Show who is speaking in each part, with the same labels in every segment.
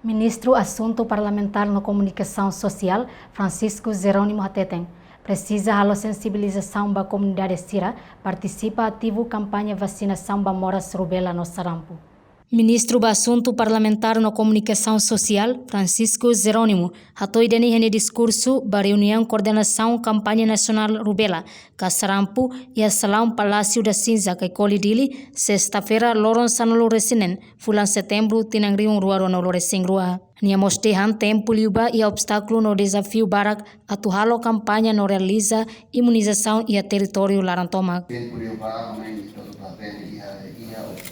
Speaker 1: Ministro Assunto Parlamentar na Comunicação Social, Francisco Jerônimo Hateteng, precisa a sensibilização da comunidade Sira, participa ativo campanha vacinação da moras rubela no sarampo. Ministro do Assunto Parlamentar na Comunicação Social, Francisco Jerônimo, hatoi deni hene discurso da reunião coordenação campanha nacional rubela, que sarampo e a salão Palácio da Cinza que colidili, sexta-feira loron sanolo resinen, fulan setembro tinangriung rua no loresing rua. Nia mostehan tempo liuba e obstáculo no desafio barak atuhalo campanha no realiza imunização e a território larantoma.
Speaker 2: Tempo liuba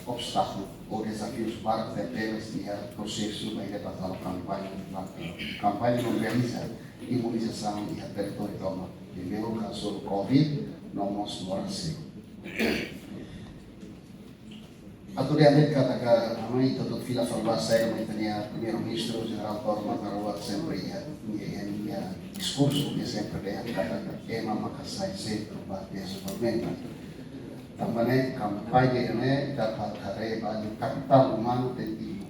Speaker 2: obstáculo ou desafios para apenas o processo vai levar a campanha não realiza imunização e a território toma. Primeiro caso do Covid, não mostra assim. Atualmente katakan kami tutup fila farmasi saya meminta primeiro-ministro General Torma Marwat sempre ia discurso dia sempre dia katakan makasai sempre batia suplemento. Também campanha dapat kareba di capital humano di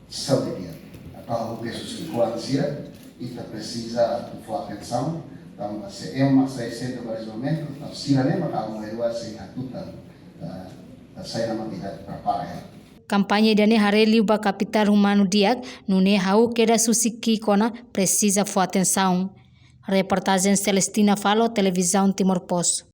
Speaker 2: saúde. Atau subsequência ita precisa tua atenção. Também se makasai sempre para esse momento, sila makamu ewa se hatutan. Saya nama tidak terpakai.
Speaker 1: Kampanye dane hareli ba capital humano diak nune hau queda susiki kona precisa for atenção. Reportagem Celestina Falo, Televisão Timor Poço.